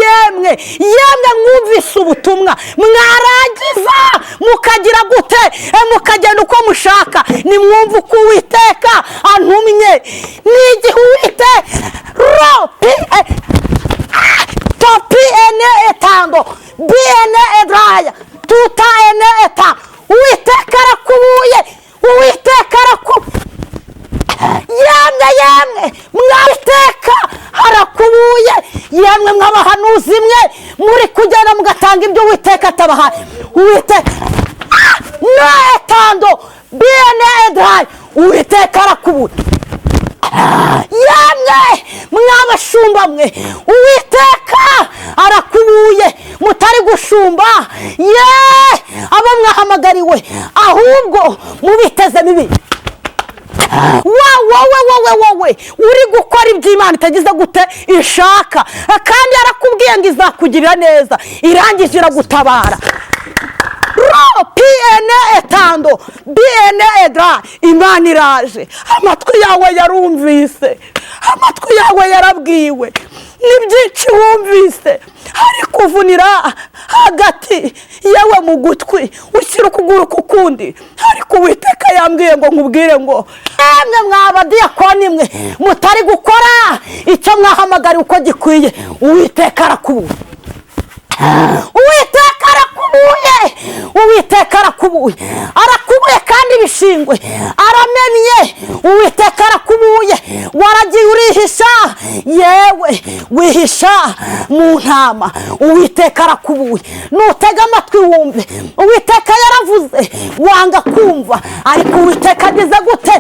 yemwe mwumvise ubutumwa mwarangiza mukagira gute mukagenda uko mushaka nimwumva uko Uwiteka antumye n'igihe Uwiteka topi ene etando biene edraya tuta ene eta Uwiteka arakubuye Uwiteka yemwe mwiteka harakubuye yemwe mw'abahanuzi mwe muri kugenda mugatanga ibyo Uwiteka atabahaye Uwiteka no etando biene edraya Uwiteka arakubuye yemwe mw'abashumba mwe Uwiteka arakubuye mutari gushumba abo mwahamagariwe ahubwo mubiteze mibi wowe uri gukora iby'Imana itagize gute ishaka kandi yarakubwiye ngo izakugirira neza irangije iragutabara piyene etando biyene edra Imana iraje amatwi yawe yarumvise amatwi yawe yarabwiwe n'ibyinshi wumvise hari kuvunira hagati yewe mu gutwi ushyira ukuguru ku kundi ariko Uwiteka yambwiye ngo nkubwire ngo mwe mw'abadiyakoni mwe mutari gukora icyo mwahamagara uko gikwiye Uwiteka arakubuye Uwiteka arakubuye kandi bishingwe aramenye Uwiteka arakubuye waragiye urihisha yewe wihisha mu ntama Uwiteka arakubuye nutega amatwi wumve Uwiteka yaravuze wanga kumva ariko Uwiteka ageze gute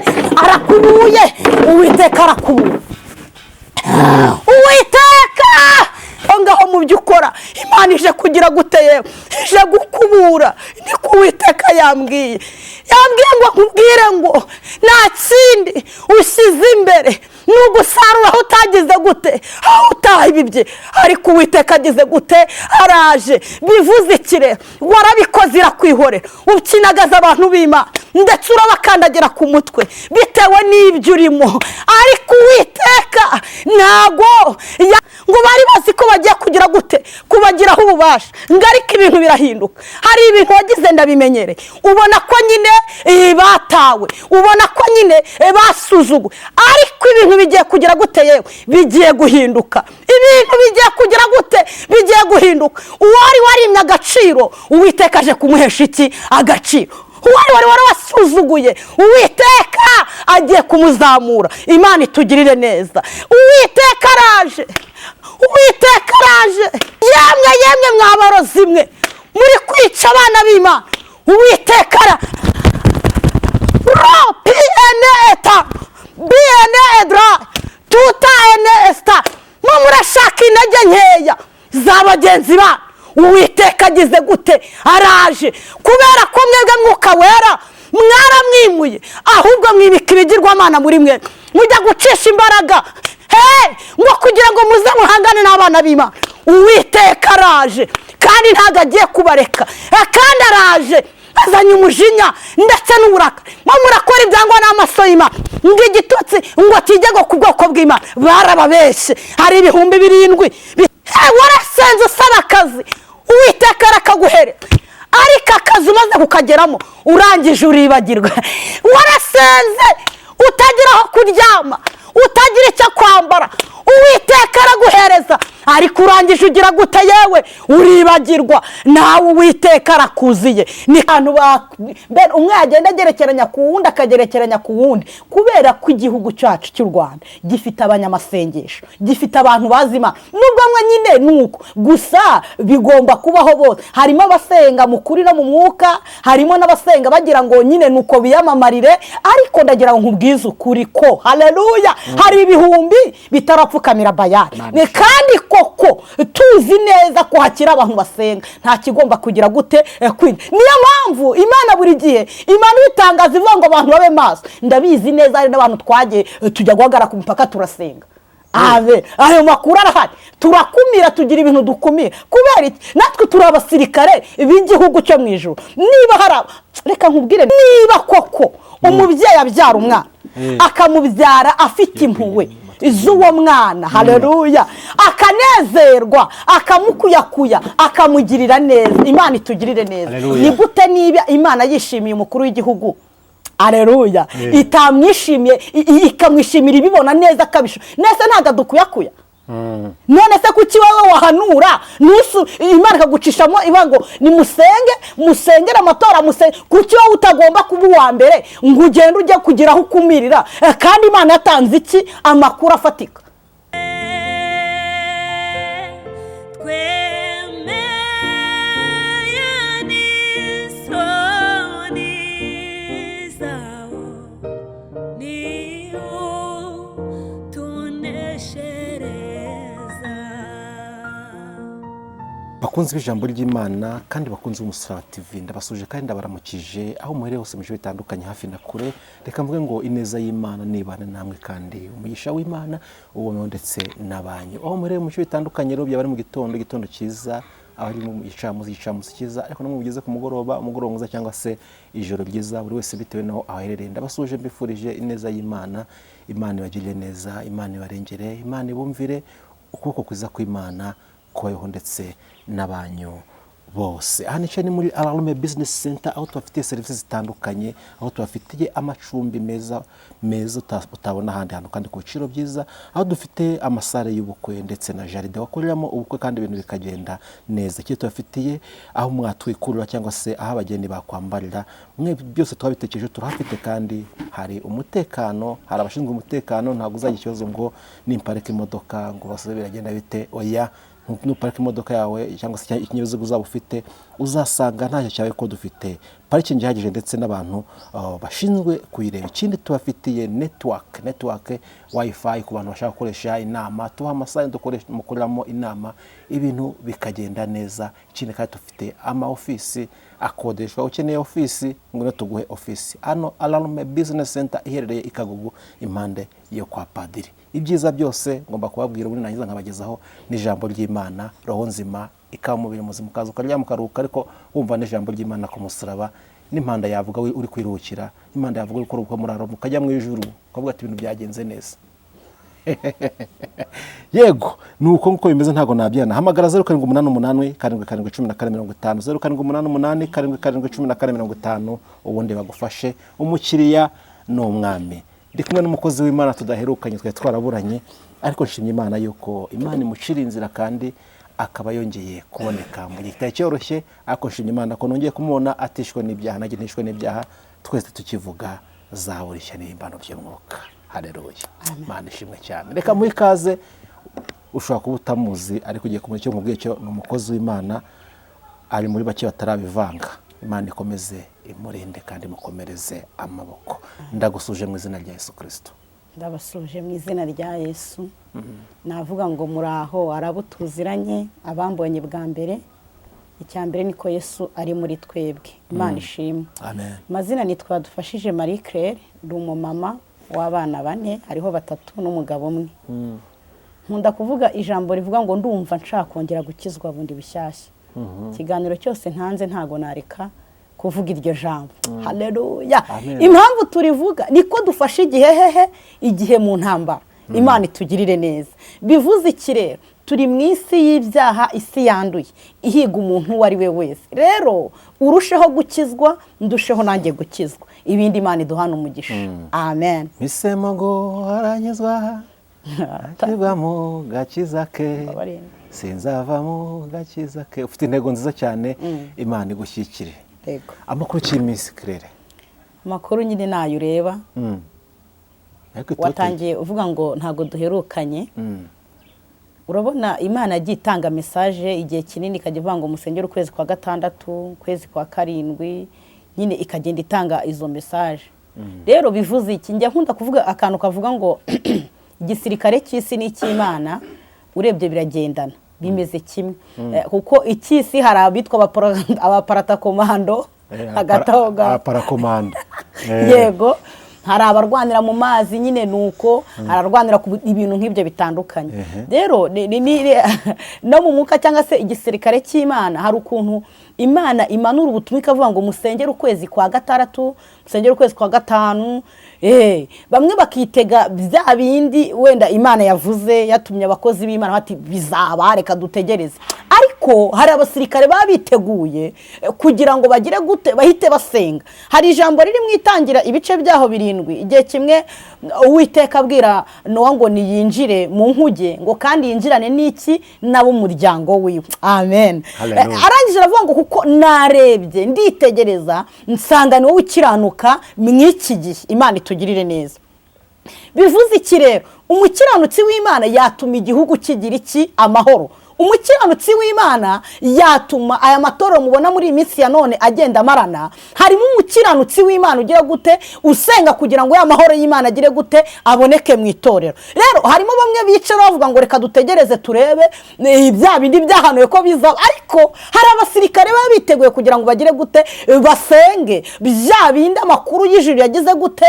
arakubuye Uwiteka arakubuye Uwiteka ngaho mu byo ukora Imana ije kugira gute yewe ije gukubura niko Uwiteka yambwiye ngo nkubwire ngo nta kindi ushyize imbere n'ugusarura aho utagize gute aho utahibibye ariko Uwiteka agize gute araje bivuze ikire warabikoze irakwihorera ukinagaza abantu b'Imana ndetse urabakandagira ku mutwe bitewe n'ibyo urimo ariko Uwiteka ntago ngo bari bazi ko bagiye kugira gute kubagiraho ububasha ngo ariko ibintu birahinduka hari ibintu wagize ndabimenyere ubona ko nyine batawe ubona ko nyine basuzugu ariko ibintu bigiye kugira gute yewe bigiye guhinduka ibintu bigiye kugira gute bigiye guhinduka uwari warimye agaciro Uwiteka aje kumuhesha iki agaciro wari warasuzuguye Uwiteka agiye kumuzamura Imana itugirire neza Uwiteka araje yemwe mw'abarozi mwe muri kwica abana b'Imana Uwiteka biene edra tuta ene esta murashaka intege nkeya za bagenzi ba Uwiteka agize gute araje kubera ko mwebwe Mwuka Wera mwaramwimuye ahubwo mwibika ibigirwamana muri mwe mujya gucisha imbaraga ngo kugira ngo muze muhangane n'abana b'Imana Uwiteka araje kandi ntago agiye kubareka kandi araje azanye umujinya ndetse n'uburakari murakora ibyangwa n'amaso y'Imana ngo igitutsi ngo kijye ku bwoko bw'Imana barababeshe hari 7,000 warasenze usaba akazi Uwiteka arakaguhere ariko akazi umaze kukageramo urangije uribagirwa warasenze utagira aho kuryama utagira icyo kwambara Uwiteka araguhereza ariko urangije ugira gute yewe uribagirwa nawe Uwiteka arakuziye ni kantu umwe agenda agerekeranya ku wundi akagerekeranya ku wundi kubera ko igihugu cyacu cy'u Rwanda gifite abanyamasengesho gifite abantu bazima nubwo mwe nyine nuko gusa bigomba kubaho bose harimo abasenga mu kuri no mu mwuka harimo n'abasenga bagira ngo nyine nuko biyamamarire ariko ndagira ngo nkubwize ukuri ko haleluya hari ibihumbi bitarapfukamira Bayali kandi koko tuzi neza ko hakira abantu basenga nta kigomba kugira gute kwina niyo mpamvu Imana buri gihe Imana itangaza ivuga ngo abantu babe maso ndabizi neza ari n'abantu twagiye tujya guhagara ku mupaka turasenga ayo makuru arahari turakumira tugira ibintu dukumira kubera iki natwe turi abasirikare b'igihugu cyo mu ijuru niba haraba reka nkubwire niba koko umubyeyi abyara umwana akamubyara afite impuhwe iz'uwo mwana. Haleluya. Akanezerwa, akamukuyakuya, akamugirira neza. Imana itugirire neza. Ni gute niba Imana yishimiye umukuru w'igihugu, haleluya, itamwishimiye, ikamwishimira ibibona neza kabisho, nese ntago dukuyakuya? None se kuki wowe wahanura Imana ikagucishamo ibango ni musengera amatora kuki wowe utagomba kuba uwa mbere ngo ugende ujye kugira aho ukumirira kandi Imana yatanze iki amakuru afatika? bakunze ijambo ry'Imana kandi bakunze Umusaraba TV, ndabasuje kandi ndabaramukije aho muhereye hose mu bice bitandukanye hafi na kure. Reka mvuge ngo ineza y'Imana nibane namwe kandi umugisha w'Imana uwo ndetse nabanyu aho muhereye mu bice bitandukanye. Rero byabari mu gitondo cyiza, abari mu gicamuzi cyiza, ariko namwe mugeze ku mugoroba mwiza cyangwa se ijoro ryiza, buri wese bitewe naho aherereye. Ndabasuje mbifurije ineza y'Imana, Imana ibagirire neza, Imana ibarengere, Imana ibumvire, ukuboko kwiza kw'Imana kubayeho ndetse n'abanyu bose. Aha ni muri Alarme Business Center, aho tubafitiye serivisi zitandukanye, aho tubafitiye amacumbi meza utabona ahandi hantu kandi ku biciro byiza, aho dufite amasare y'ubukwe ndetse na jaride wakoreramo ubukwe kandi ibintu bikagenda neza. Cyo tubafitiye aho mwatwikurura cyangwa se aho abageni bakwambarira, mwe byose twabitekereje turahafite kandi hari umutekano, hari abashinzwe umutekano. Ntabwo uzagira ikibazo ngo nimparike imodoka ngo basobe biragenda bite, oya, nuparika imodoka yawe cyangwa se ikinyabiziga uzaba ufite uzasanga ntacyo cyawe ko dufite parking ihagije ndetse n'abantu bashinzwe kuyireba. Ikindi tubafitiye network wifi ku bantu bashaka gukoresha inama, tuha amasaha mukoreramo inama, ibintu bikagenda neza. Ikindi kandi dufite ama office akodeshwa, ukeneye office ngo tuguhe office. Hano Alarme Business Center iherereye i Kagugu impande yo kwa Padiri. Ibyiza byose ngomba kubabwira ubundi nangiza nkabagezaho n'ijambo ry'Imana, roho nzima ikaba mubiri muzima, ukaza ukarya mukaruhuka ariko wumva n'ijambo ry'Imana ku musaraba, n'impanda yavuga uri kwiruhukira, impanda yavuga uri kuruhuka muraro mukajya mu ijuru ukavuga ati ibintu byagenze neza. Yego nuko nkuko bimeze ntago nabyana. Hamagara 0788 7721450, 0788 7721450, ubundi bagufashe. Umukiriya n'umwami. Ndi kumwe n'umukozi w'Imana tudaherukanye, twe twaraburanye, ariko nshimye Imana yuko Imana imucira inzira kandi akaba yongeye kuboneka mu gihe cyoroshye. Ariko nshimye Imana ko nongeye kumubona atishwe n'ibyaha, nage ntishwe n'ibyaha, twese tukivuga zaburishya n'imbano by'umwuka. Haleluya. Imana ishimwe cyane. Reka mu ikaze, ushobora kuba utamuzi ariko ugiye kumenya cyo mubwiye cyo ni umukozi w'Imana, ari muri bake batarabivanga. Imana ikomeze imurinde kandi mukomereze amaboko. Ndagusuje mu izina rya Yesu Kristo. Ndabasuje mu izina rya Yesu. Navuga ngo muraho arabutuziranye abambonye bwa mbere. Icyambere niko Yesu ari muri twebwe. Imana ishimwe. Amen. Mazina nitwa Dufashije Marie Claire, ndi umumama w'abana 4, hariho 3 n'umugabo umwe. Nkunda kuvuga ijambo rivuga ngo ndumva nshaka kongera gukizwa bundi bushyashya. Ikiganiro cyose ntanze ntago nareka kuvuga iryo jambo. Haleluya. Impamvu turivuga niko dufashe igihe mu ntambara. Imana itugirire neza. Bivuze iki rero? Turi mu isi y'ibyaha, isi yanduye, ihiga umuntu wari we wese. Rero urusheho gukizwa, ndusheho nanjye gukizwa. Ibindi Imana iduhana umugisha. Amen. Misemo ngo haranyizwa akibwa mu gakiza ke, sinzava mu gakiza ke. Ufite intego nziza cyane, Imana igushyikire. Yego. Amakuru cy'iminsi Claire. Amakuru nyine nayo ureba. Watangiye uvuga ngo ntago duherukanye. Urabona Imana yagiye itanga message igihe kinini, ikajya ivuga ngo musengere ukwezi kwa 6, ukwezi kwa 7, nyine ikagenda itanga izo message. Rero bivuze iki? Njya nkunda kuvuga akantu kavuga ngo igisirikare cy'isi n'Imana urebye biragendana, bimeze kimwe. Kuko icyisi hari abitwa abaparata komando, agatahoga parakomando. Yego. hari abarwanira mu mazi nyine nuko ararwanira ku ibintu nk'ibyo bitandukanye. Rero no mu mwuka cyangwa se igisirikare cy'Imana hari ukuntu Imana imanura ubutumwa ikavuga ngo musengere ukwezi kwa gatandatu, musengere ukwezi kwa gatanu. Bamwe bakitega bya bindi wenda Imana yavuze yatumye abakozi b'Imana bati bizaba reka dutegereze, ariko hari abasirikare babiteguye kugira ngo bagire gute bahite basenga. Hari ijambo riri mu Itangira ibice byaho 7, igihe kimwe Uwiteka abwira Nowa ngo niyinjire mu nkuge ngo kandi yinjirane n'iki nabo umuryango wiwe. Amen. Arangije aravuga ngo kuko narebye nditegereza nsanga ni wowe ukiranuka mw'iki gihe, Imana itugirire neza. Bivuze iki rero? Umukiranutsi w'Imana yatuma igihugu kigira iki? Amahoro. Umukiranutsi w'Imana yatuma aya matorero mubona muri iminsi ya none agenda amarana. Harimo umukiranutsi w'Imana ugira gute usenga kugira ngo ya mahoro y'Imana agire gute aboneke mu itorero. Rero harimo bamwe bicara bavuga ngo reka dutegereze turebe ibya bindi byahanuye ko bizaba, ariko hari abasirikare babiteguye kugira ngo bagire gute basenge bya bindi amakuru y'ijuru yagize gute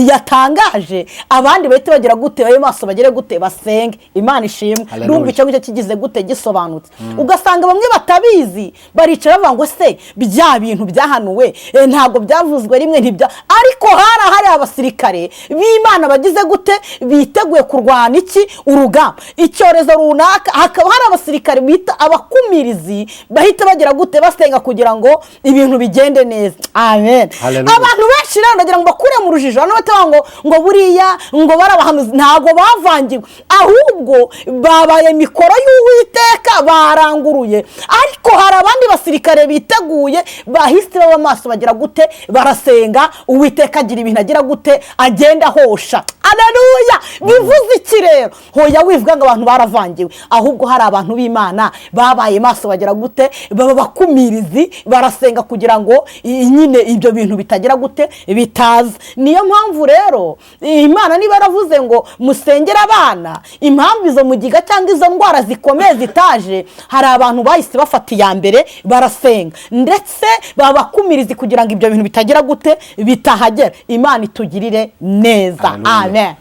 yatangaje, abandi bahite bagira gute ayo maso bagire gute basenge. Imana ishimwe. Ndumva icyo ngicyo kigize gute gisobanutse. Ugasanga bamwe batabizi baricara bavuga ngo se bya bintu byahanuwe ntago byavuzwe rimwe ntibya, ariko hari abasirikare b'Imana bagize gute biteguye kurwana iki urugamba icyorezo runaka. Hakaba hari abasirikare bita abakumirizi bahita bagira gute basenga kugira ngo ibintu bigende neza. Amen. Abantu benshi rero ndagira ngo bakure mu rujijo hano batavuga ngo buriya ngo barabahanuzi, ntago bavangiwe, ahubwo babaye mikoro y'Uwiteka baranguruye. Ariko hari abandi basirikare biteguye bahise baba maso bagira gute barasenga, Uwiteka agira ibintu agira gute agenda hosha. Haleluya. Bivuze iki rero? Hoya wivuga ngo abantu baravangiwe, ahubwo hari abantu b'Imana babaye maso bagira gute baba bakumirizi barasenga kugira ngo nyine ibyo bintu bitagira gute bitaza. Niyo mpamvu rero Imana niba yaravuze ngo musengera abana, impamvu izo mugiga cyangwa izo ndwara zikomeye zitaje, hari abantu bahise bafata iya mbere barasenga ndetse babakumirizi kugira ngo ibyo bintu bitagira gute bitahagera. Imana itugirire neza. Amen.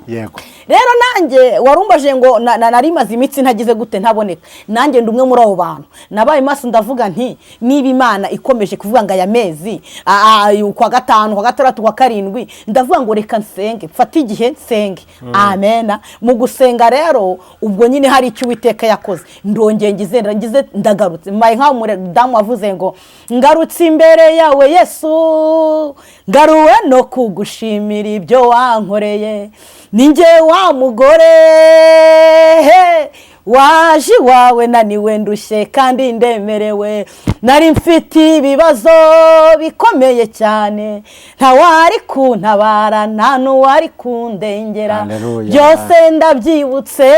Yego. Rero nanjye warumbaje ngo nari maze imitsi ntagize gute ntaboneka, nanjye ndumwe muri abo bantu nabaye maso ndavuga nti niba Imana ikomeje kuvuga ngo aya mezi kwa gatanu kwa gatandatu kwa karindwi, ndavuga ngo reka nsenge, mfata igihe nsenge. Amen. Mu gusenga rero ubwo nyine hari icyo Uwiteka yakoze, ndongeye ngize ndagarutse mbaye nka umudamu wavuze ngo ngarutse imbere yawe Yesu, ngaruwe no kugushimira ibyo wankoreye, ninjye wa mugore waje wawe naniwe ndushye kandi ndemerewe, nari mfite ibibazo bikomeye cyane, ntawari kuntabara nta n'uwari kundengera, byose ndabyibutse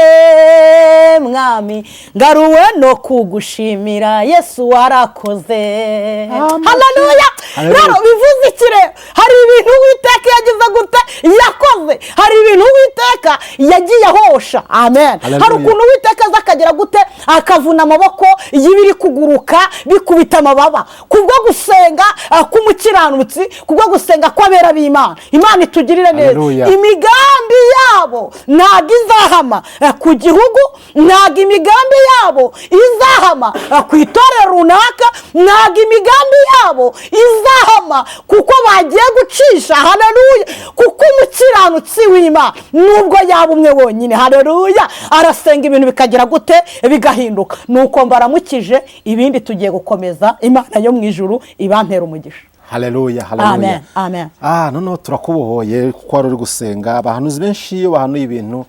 mwami, ngaruwe no kugushimira Yesu warakoze. Haleluya. Rero bivuze iki rero? Hari ibintu Uwiteka yagize gute yakoze, hari ibintu Uwiteka yagiye ahosha. Amen. Hari ukuntu Uwiteka akagira gute akavuna amaboko y'ibiri kuguruka bikubita amababa kubwo gusenga k'umukiranutsi, kubwo gusenga kw'abera b'Imana. Imana itugirire neza. Imigambi yabo ntago izahama ku gihugu, ntago imigambi yabo izahama ku itorero runaka, ntago imigambi yabo izahama kuko bagiye gucisha. Haleluya. Kuko umukiranutsi w'Imana nubwo yaba umwe wonyine, haleluya, arasenga ibintu bikagira gute bigahinduka. Nuko mbaramukije, ibindi tugiye gukomeza. Imana yo mu ijuru ibampera umugisha. Haleluya. Haleluya. Amen. Noneho turakubohoye kuko wari uri gusenga. Abahanuzi benshi iyo bahanuye ibintu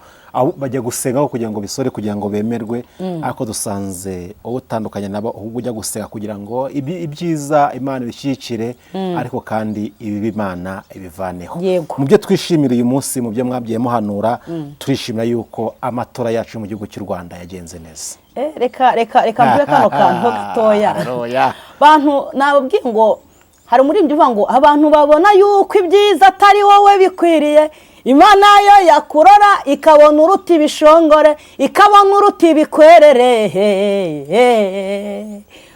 bajya gusenga kugira ngo bisore, kugira ngo bemerwe, ariko dusanze utandukanye nabo ahubwo ujya gusenga kugira ngo ibyiza Imana bishyikire, ariko kandi ibi Imana ibivaneho. Mu byo twishimira uyu munsi, mu byo mwabwiye muhanura, turishimira yuko amatora yacu mu gihugu cy'u Rwanda yagenze neza. Reka mvuge kano kantu gatoya. Bantu nababwiye ngo hari umuririmbyi uvuga ngo abantu babona yuko ibyiza atari wowe bikwiriye, Imana yo yakurora ikabona uruti ibishongore, ikabona uruti ibikwerere.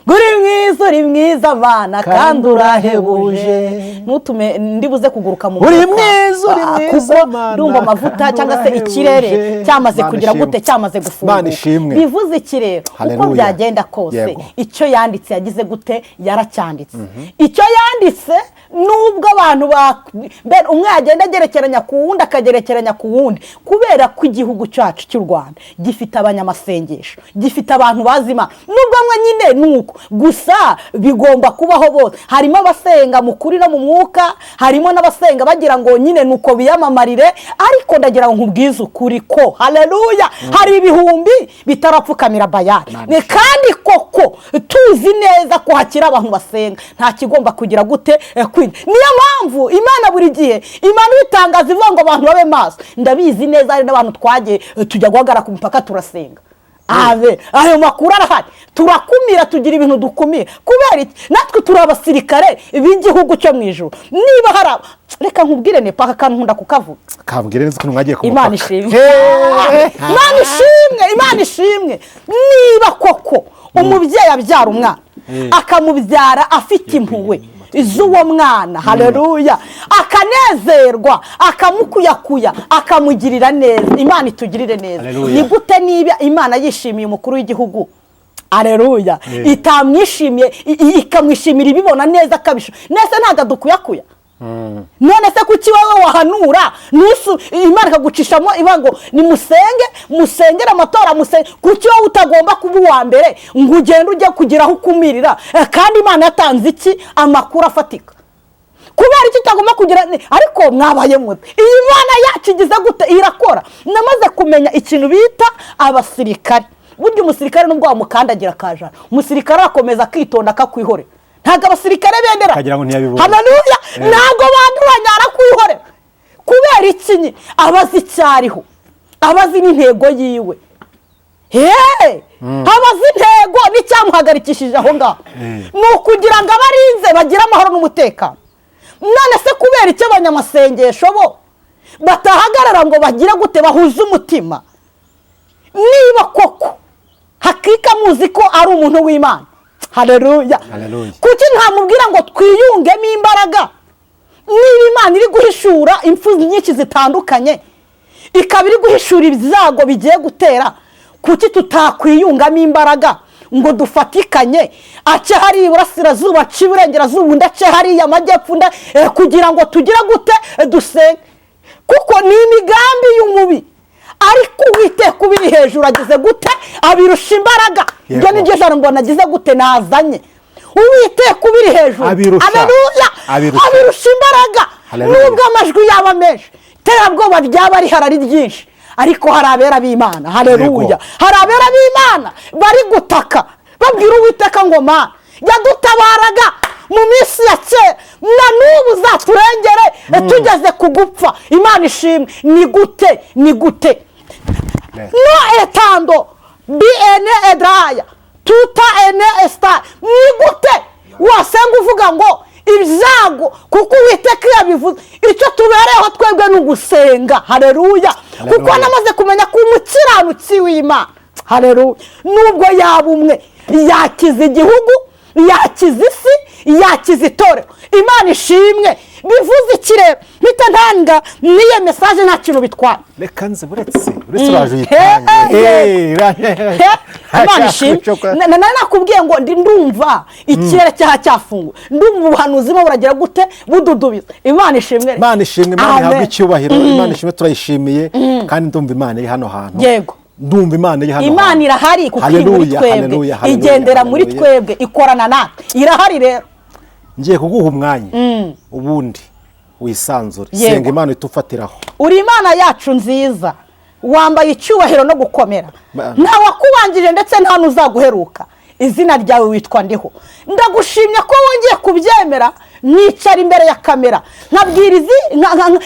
uri mwiza mana kandi urahebuje. Ntutume ndibuze kuguruka mu uri mwiza mana, ndumva amavuta cyangwa se ikirere cyamaze kugira gute, cyamaze gufunguka. Bivuze ikirere uko byagenda kose, icyo yanditse yagize gute, yaracyanditse. Icyo yanditse nubwo abantu umwe agenda agerekeranya ku wundi akagerekeranya ku wundi, kubera ko igihugu cyacu cy'u Rwanda gifite abanyamasengesho, gifite abantu bazima, nubwo mwe nyine nuko gusa bigomba kubaho bose. Harimo abasenga mu kuri no mu mwuka, harimo n'abasenga bagira ngo nyine nuko biyamamarire, ariko ndagira ngo nkubwize ukuri ko haleluya, hari ibihumbi bitarapfukamira Bayali, kandi koko tuzi neza ko hakira abantu basenga, nta kigomba kugira gute niyo mpamvu Imana buri gihe Imana itangaza ivuga ngo abantu babe maso. Ndabizi neza ari n'abantu twagiye tujya guhagara ku mupaka turasenga, ayo makuru arahari, turakumira, tugira ibintu dukumira. Kubera iki? Natwe turi abasirikare b'igihugu cyo mu ijuru. Niba hari reka nkubwire ne paka kandi nkunda kukavuga, kambwire neza ko mwagiye ku mupaka. Imana ishimwe, Imana ishimwe. Niba koko umubyeyi abyara umwana akamubyara afite impuhwe z'uwo mwana, haleluya, akanezerwa, akamukuyakuya, akamugirira neza, Imana itugirire neza. Ni gute niba Imana yishimiye umukuru w'igihugu, haleluya, itamwishimiye, ikamwishimira ibibona neza kabisho, nese ntaga dukuyakuya? None se kuki wowe wahanura Imana ikagucishamo ibango ni musengera amatora, kuki wowe utagomba kuba uwa mbere ngo ugende ujye kugira aho ukumirira? Kandi Imana yatanze iki? Amakuru afatika. Kubera iki utagomba kugira? Ariko mwabaye mute, iyi Imana yacu igize gute, irakora. Namaze kumenya ikintu bita abasirikare. Burya umusirikare nubwo wamukandagira kajana, umusirikare akomeza kwitonda akakwihorera. Ntago abasirikare bendera, haleluya, ntago banduranya arakwihorera. Kubera iki? Abazi icyariho, abazi n'intego yiwe, abazi intego n'icyamuhagarikishije aho ngaho, ni ukugira ngo abarinze bagire amahoro n'umutekano. None se kubera icyo abanyamasengesho bo batahagarara ngo bagire gute, bahuze umutima? Niba koko hakika muzi ko ari umuntu w'Imana, haleluya, kuki ntamubwira ngo twiyungemo imbaraga? Niba Imana iri guhishura impfu nyinshi zitandukanye, ikaba iri guhishura ibyago bigiye gutera, kuki tutakwiyungamo imbaraga ngo dufatikanye, ace hari iburasirazuba, ace iburengerazuba, undi ace hariya amajyepfo, kugira ngo tugire gute, dusenge? Kuko ni imigambi y'umubi, ariko Uwiteka ubiri hejuru agize gute, abirusha imbaraga. Ibyo ni byo jambo nagize gute nazanye. Uwiteka ubiri hejuru, haleluya, abirusha imbaraga. Nubwo amajwi yaba menshi, terabwoba ryaba rihari ryinshi, ariko hari abera b'Imana, haleluya, hari abera b'Imana bari gutaka babwira Uwiteka ngo Mana yadutabaraga mu minsi ya kera, na n'ubu zaturengere tugeze kugupfa. Imana ishimwe. Ni gute no etando biene edraya tuta ene esta, ni gute wasenga uvuga ngo ibyago, kuko Uwiteka yabivuze. Icyo tubereho twebwe ni ugusenga, haleluya, kuko namaze kumenya ko umukiranutsi w'Imana, haleluya, nubwo yaba umwe yakiza igihugu, yakiza isi, yakiza itorero. Imana ishimwe. Bivuze ikirere mpita ntanga niye message nta kintu bitwara. Reka nze buretse baje yitange. Imana ishimwe. Nakubwiye ngo ndumva ikirere cyafunguye, ndumva ubuhanuzi bwo buragira gute, bududubiza. Imana ishimwe. Imana ishimwe, Imana ihabwe icyubahiro. Imana ishimwe, turayishimiye, kandi ndumva Imana iri hano hantu. Yego, ndumva Imana iri hano. Imana irahari kuko iri muri twebwe, igendera muri twebwe, ikorana natwe, irahari rero. Ngiye kuguha umwanya ubundi wisanzure, senga Imana itufatiraho. Uri Imana yacu nziza, wambaye icyubahiro no gukomera, nta wakubanjije ndetse nta nuzaguheruka. Izina ryawe witwa ndiho. Ndagushimye ko wongeye kubyemera nicara imbere ya kamera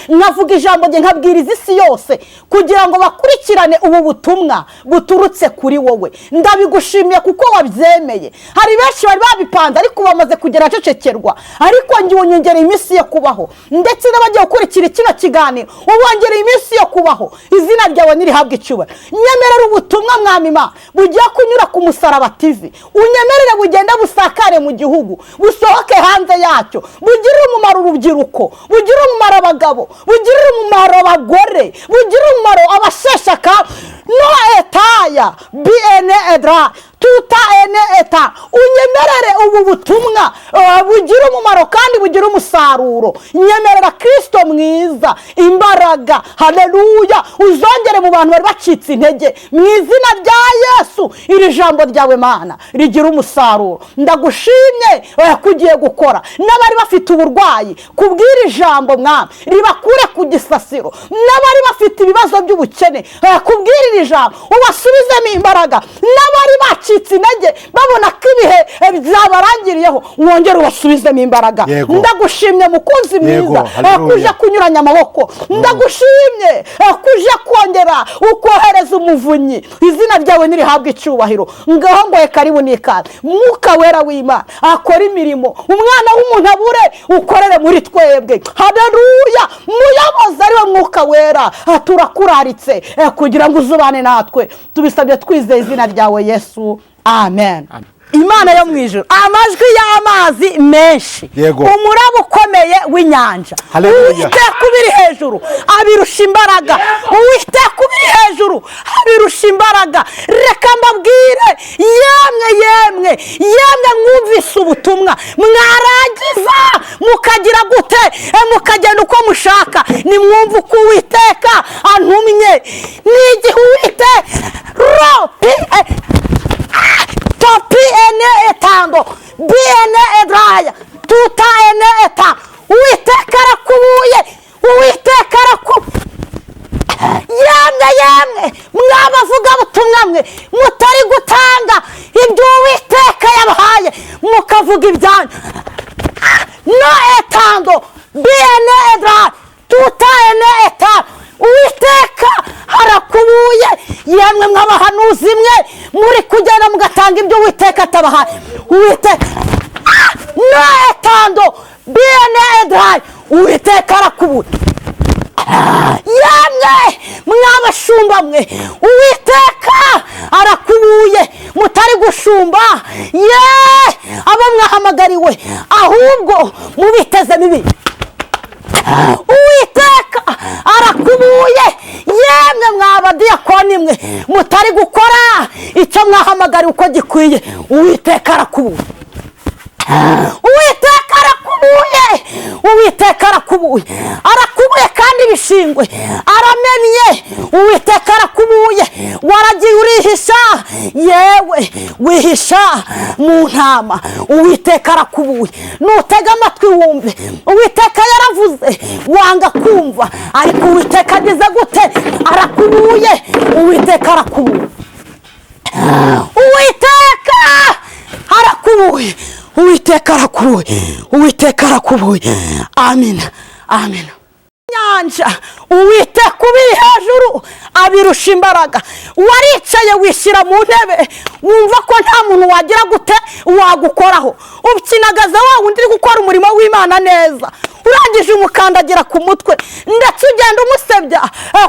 nkavuga ijambo rye, nkabwiriza isi yose kugira ngo bakurikirane ubu butumwa buturutse kuri wowe. Ndabigushimiye kuko wabyemeye. Hari benshi bari babipanze ariko bamaze kugera cecekerwa, ariko ngiye unyongereye iminsi yo kubaho, ndetse n'abagiye gukurikira kino kiganiro ubongereye iminsi yo kubaho. Izina ryawe nirihabwe icyubahiro. Nyemerera ubutumwa mwami Imana bugiye kunyura ku Musaraba TV, unyemerere bugende busakare mu gihugu, busohoke hanze yacyo, bugirire umumaro urubyiruko, bugirire umumaro abagabo, bugirire umumaro abagore, bugirire umumaro abasheshaka. No etaya biene edra tuta ene eta. Unyemerere ubu butumwa bugira umumaro kandi bugira umusaruro. Nyemerera Kristo mwiza imbaraga, haleluya, uzongere mu bantu bari bacitse intege mu izina rya Yesu. Iri jambo ryawe Mana rigira umusaruro. Ndagushimye kugiye gukora n'abari bafite uburwayi, kubwira ijambo Mwami ribakure ku gisasiro, n'abari bafite ibibazo by'ubukene kubwira iri jambo ubasubizemo imbaraga, n'abari bacitse intege babona ko ibihe byabarangiriyeho wongere ubasubizemo imbaraga. Ndagushimye mukunzi mwiza kuje kunyuranya amaboko, ndagushimye kuje kongera ukohereza umuvunyi. Izina ryawe nirihabwe icyubahiro. Ngaho ngoye karibu n'ikaze Mwuka wera w'Imana akora imirimo, umwana w'umuntu abure ukorere muri twebwe. Haleluya, muyobozi ari we Mwuka wera turakuraritse kugira ngo uzubane natwe, tubisabye twizeye izina ryawe Yesu, amen. Imana yo mu ijuru, amajwi y'amazi menshi, umuraba ukomeye w'inyanja, Uwiteka ubiri hejuru abirusha imbaraga, Uwiteka ubiri hejuru abirusha imbaraga. Reka mbabwire yemwe mwumvise ubutumwa, mwarangiza mukagira gute, mukagenda uko mushaka, nimwumva uko Uwiteka antumye. N'igihe Uwiteka topi ene etando biene edraya tuta ene eta. Uwiteka arakubuye, Uwiteka yemwe mwabavuga butumwa mwe mutari gutanga ibyo Uwiteka yabahaye, mukavuga ibyanyu. No etando biene edraya tuta ene eta. Uwiteka arakubuye, yemwe mw'abahanuzi mwe muri kugenda mugatanga ibyo Uwiteka atabahaye. Uwiteka no etando biene edraya, Uwiteka arakubuye. Yemwe mw'abashumba mwe Uwiteka arakubuye, mutari gushumba abo mwahamagariwe ahubwo mubiteze bibi. Uwiteka arakubuye, yemwe mw'abadiyakoni mwe mutari gukora icyo mwahamagariwe uko gikwiye. Uwiteka arakubuye, Uwiteka arakubuye, Uwiteka arakubuye, arakubuye kandi bishingwe aramennye. Uwiteka arakubuye, waragiye urihisha, yewe wihisha mu ntama. Uwiteka arakubuye, nutega amatwi wumve. Uwiteka yaravuze wanga kumva, ariko Uwiteka ageze gute, arakubuye. Uwiteka arakubuye, Uwiteka arakubuye, Uwiteka arakubuye, Uwiteka arakubuye. Amen, amen. Nyanja Uwiteka ubiri hejuru abirusha imbaraga. Waricaye wishyira mu ntebe wumva ko nta muntu wagira gute wagukoraho, ukinagaza wa wundi uri gukora umurimo w'Imana neza, urangije umukandagira ku mutwe, ndetse ugenda umusebya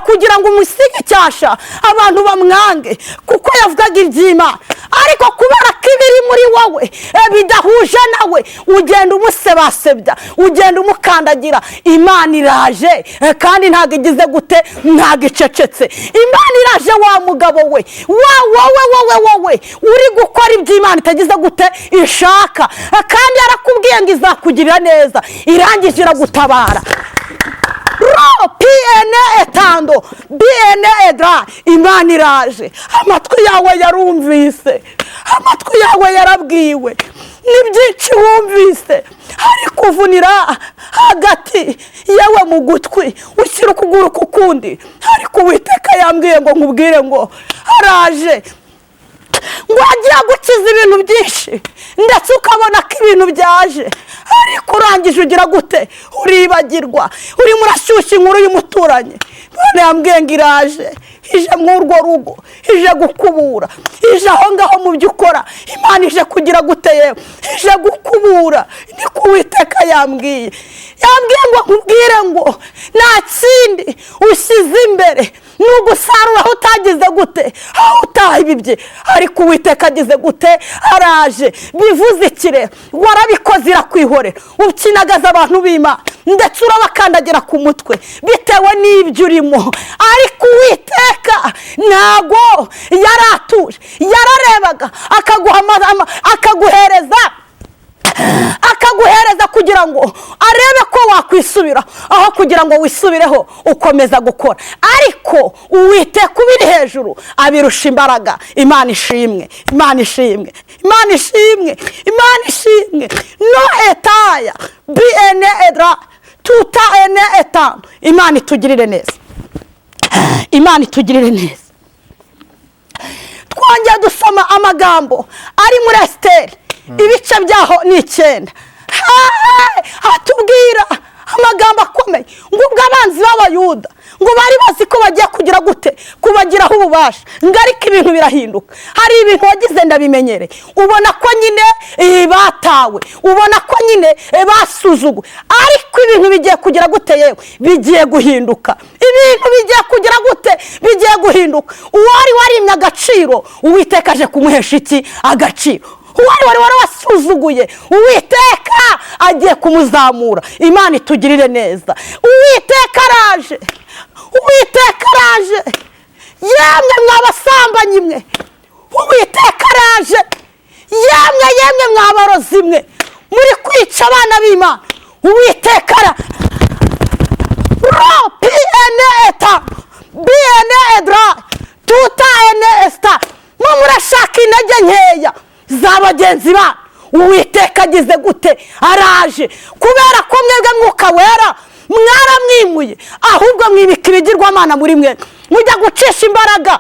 kugira ngo umusige icyasha abantu bamwange kuko yavugaga iby'Imana. Ariko kubera ko ibiri muri wowe bidahuje nawe, ugenda umusebasebya, ugenda umukandagira. Imana iraje kandi ntabwo igize gute, ntabwo icecetse. Imana iraje wa mugabo we, wowe uri gukora iby'Imana itagize gute ishaka, kandi yarakubwiye ngo izakugirira neza, irangije iragutabara. Piene etando biene edra. Imana iraje, amatwi yawe yarumvise, amatwi yawe yarabwiwe, ni byinshi wumvise, ari kuvunira hagati yewe mu gutwi ushyira ukuguru ku kundi. Ariko Uwiteka yambwiye ngo nkubwire ngo araje, ngo agiye gukiza ibintu byinshi, ndetse ukabona ko ibintu byaje, ariko urangije ugira gute uribagirwa urimo urashyushya inkuru y'umuturanyi none yambwiye ngo iraje ije mw'urwo rugo ije gukubura ije aho ngaho mu byo ukora Imana ije kugira gute yewe ije gukubura niko Uwiteka yambwiye ngo nkubwire ngo nta kindi ushyize imbere ni ugusarura aho utagize gute aho utahibibye ariko Uwiteka agize gute araje bivuze ikire warabikoze irakwihorera ukinagaza abantu b'Imana ndetse urabakandagira ku mutwe bitewe n'ibyo urimo ariko Uwiteka ntago yaratuje yararebaga akaguhereza kugira ngo arebe ko wakwisubira aho kugira ngo wisubireho ukomeza gukora ariko Uwiteka ubiri hejuru abirusha imbaraga Imana ishimwe Imana ishimwe Imana ishimwe Imana ishimwe no etaya biene edra tuta ene etano Imana itugirire neza Imana itugirire neza twongeye dusoma amagambo ari muri Esiteri ibice byaho ni 9 hatubwira amagambo akomeye ngo ubwo abanzi b'Abayuda ngo bari bazi ko bagiye kugira gute kubagiraho ububasha ngo ariko ibintu birahinduka hari ibintu wagize ndabimenyere ubona ko nyine batawe ubona ko nyine basuzugu ariko ibintu bigiye kugira gute yewe bigiye guhinduka ibintu bigiye kugira gute bigiye guhinduka uwari warimye agaciro Uwiteka aje kumuhesha iki agaciro wari wasuzuguye Uwiteka agiye kumuzamura Imana itugirire neza Uwiteka araje yemwe mwabasambanyi mwe Uwiteka araje yemwe mwabarozi mwe muri kwica abana b'Imana Uwiteka murashaka intege nkeya z'abagenzi ba Uwiteka agize gute araje kubera ko mwebwe Mwuka Wera mwaramwimuye ahubwo mwibika ibigirwamana muri mwe mujya gucisha imbaraga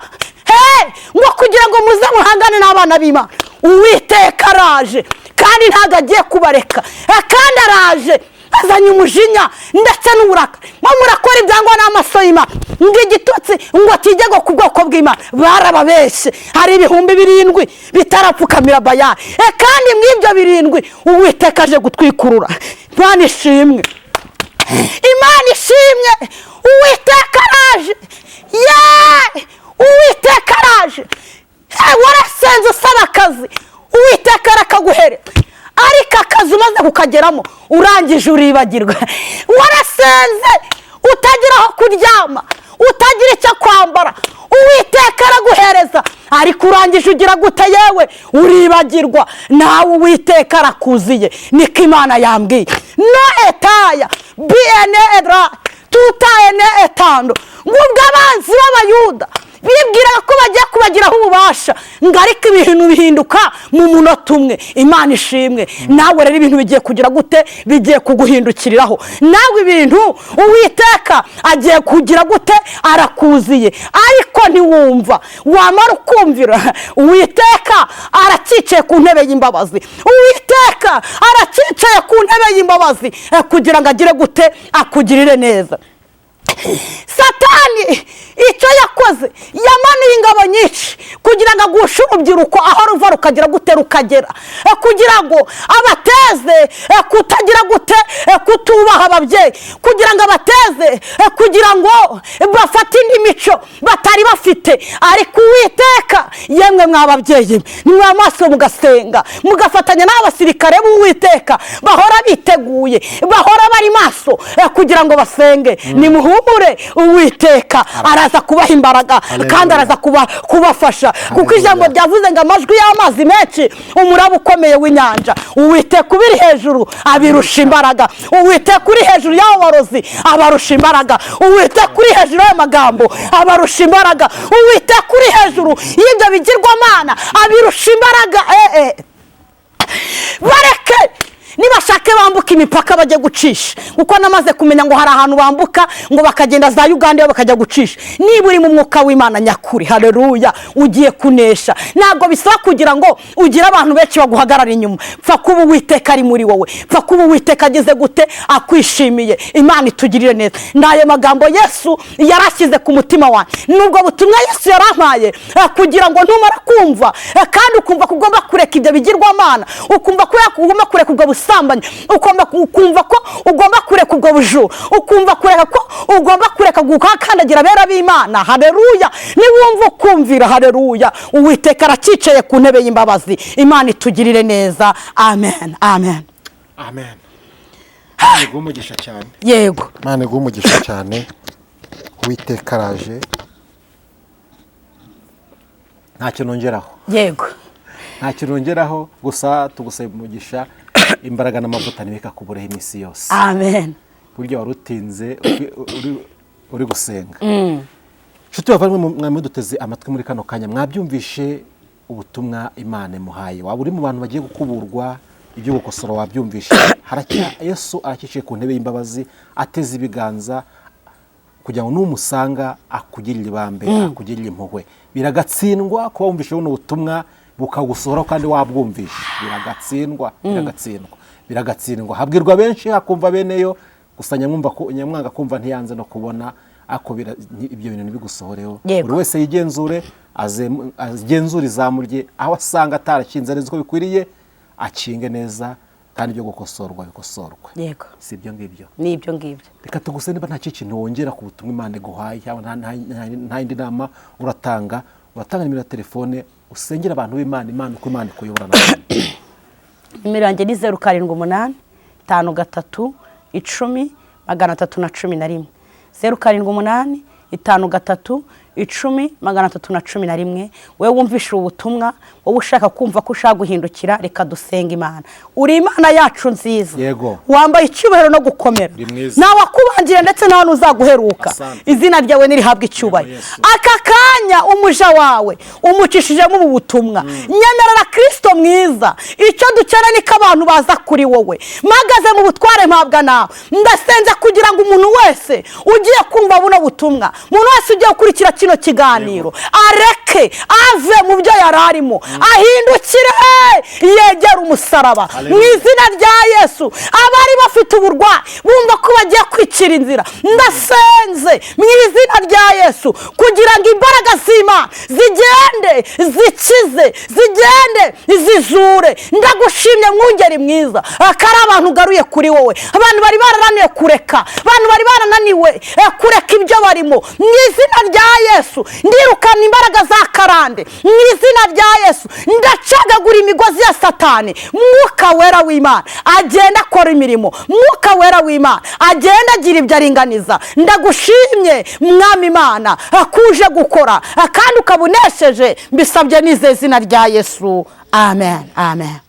ngo kugira ngo muze muhangane n'abana b'Imana Uwiteka araje kandi ntago agiye kubareka kandi araje azanye umujinya ndetse n'uburakari murakora ibyangwa n'amaso y'Imana ngo igitutsi ngo kijyego ku bwoko bw'Imana barababeshe hari ibihumbi 7 bitarapfukamira Bayali kandi mw'ibyo 7 Uwiteka aje gutwikurura Imana ishimwe Imana ishimwe Uwiteka araje Uwiteka araje warasenze usaba akazi Uwiteka arakaguhere ariko akazi umaze kukageramo urangije uribagirwa warasenze utagira aho kuryama utagira icyo kwambara Uwiteka araguhereza ariko urangije ugira gute yewe uribagirwa nawe Uwiteka arakuziye niko Imana yambwiye no etaya biene edra tuta ene etando ngubwo abanzi b'Abayuda bibwira ko bagiye kubagiraho ububasha ngo ariko ibintu bihinduka mu munota umwe Imana ishimwe nawe rero ibintu bigiye kugira gute bigiye kuguhindukiriraho nawe ibintu Uwiteka agiye kugira gute arakuziye ariko ntiwumva wamara ukumvira Uwiteka aracicaye ku ntebe y'imbabazi Uwiteka aracicaye ku ntebe y'imbabazi kugira ngo agire gute akugirire neza Satani icyo yakoze yamanuye ingabo nyinshi kugira ngo agushe urubyiruko aho ruva rukagira gute rukagera kugira ngo abateze kutagira gute kutubaha ababyeyi kugira ngo abateze kugira ngo bafate indi mico batari bafite ariko Uwiteka yemwe mw'ababyeyi nimwe amaso mugasenga mugafatanya n'abasirikare b'Uwiteka bahora biteguye bahora bari maso kugira ngo basenge nimuhumure Uwiteka araza kubaha imbaraga kandi araza kubafasha kuko ijambo ryavuze ngo amajwi y'amazi menshi umuraba ukomeye w'inyanja Uwiteka ubiri hejuru abirusha imbaraga Uwiteka uri hejuru y'abo barozi abarusha imbaraga Uwiteka uri hejuru y'amagambo abarusha imbaraga Uwiteka uri hejuru y'ibyo bigirwamana abirusha imbaraga bareke nibashake bambuka imipaka bajye gucisha, kuko namaze kumenya ngo hari ahantu bambuka ngo bakagenda za Uganda bakajya gucisha. Niba uri mu mwuka w'Imana nyakuri, haleluya, ugiye kunesha. Ntabwo bisaba kugira ngo ugire abantu benshi baguhagarara inyuma, pfa kuba Uwiteka ari muri wowe, pfa kuba Uwiteka ageze gute akwishimiye. Imana itugirire neza. Ndaye magambo Yesu yarashyize ku mutima wanjye, nubwo butumwa Yesu yarampaye kugira ngo ntumara kumva kandi ukumva kugomba kureka ibyo bigirwamana, ukumva ko ugomba kureka ubwo busambanyi, ukumva ko ugomba kureka ubwo bujura, ukumva kureka ko ugomba kureka gukandagira abera b'Imana. Haleluya. Niwumva ukumvira, haleluya, Uwiteka aracicaye ku ntebe y'imbabazi. Imana itugirire neza. Amen, amen, amen. Imana iguhe umugisha cyane. Yego, Imana iguhe umugisha cyane. Uwiteka araje. Ntacyo nongeraho. Yego, ntacyo nongeraho, gusa tugusaba umugisha, imbaraga n'amavuta nibika kubureho iminsi yose. amen. Buryo warutinze uri gusenga. Nshuti bavanywe mwami duteze amatwi muri kano kanya, mwabyumvishe ubutumwa Imana imuhaye. Waba uri mu bantu bagiye gukuburwa, ibyo gukosora wabyumvishe. Haracya Yesu arakicaye ku ntebe y'imbabazi, ateze ibiganza kugira ngo numusanga akugirire ibambe, akugirire impuhwe. Biragatsindwa kuba wumvishe buno butumwa bukagusohora kandi wabwumvishe. Biragatsindwa. Habwirwa benshi hakumva beneyo, gusa nyamwanga kumva ntiyanze no kubona, ako ibyo bintu bigusohoreho. Buri wese yigenzure, agenzura izamu rye, aho asanga atarakinze neza uko bikwiriye akinge neza, kandi ibyo gukosorwa bikosorwe. Yego, si ibyo ngibyo, ni ibyo ngibyo. Reka tuguse niba nta kintu wongera ku butumwa Imana iguhaye, nta yindi nama uratanga nimero ya telefone usengera abantu b'Imana, Imana uko Imana ikuyobora nawe. Nimero yanjye ni 078 53 10 311. 078 53 10 311. Wewe wumvishe ubutumwa, wowe ushaka kumva ko ushaka guhindukira, reka dusenga Imana. Uri Imana yacu nziza. Yego. Wambaye icyubahiro no gukomera. Nawe akubangira ndetse nawe uzaguheruka. Izina ryawe nirihabwa icyubahiro. Aka kanya umuja wawe umucishijemo mu butumwa. Nyemerera Kristo mwiza, icyo dukera ni ko abantu baza kuri wowe. Magaze mu butware mpabwa nawe. Ndasenze kugira ngo umuntu wese ugiye kumva buno butumwa, umuntu wese ugiye gukurikira kino kiganiro, areke ave mu byo yararimo, ahindukire yegera umusaraba. Mu izina rya Yesu, abari bafite uburwayi bumva ko bagiye kwicira inzira, ndasenze mu izina rya Yesu kugira ngo imbaraga z'Imana zigende zikize, zigende zizure. Ndagushimye mwungeri mwiza, akari abantu garuye kuri wowe. Abantu bari barananiwe kureka, abantu bari barananiwe kureka ibyo barimo. Mu izina rya Yesu ndirukana imbaraga za karande. Mu izina rya Yesu ndacagagura imigozi ya Satani. Mwuka wera w'Imana agenda akora imirimo, Mwuka wera w'Imana agenda agira ibyo aringaniza. Ndagushimye Mwami Imana akuje gukora kandi ukabunesheje, mbisabye n'izina rya Yesu. Amen, amen.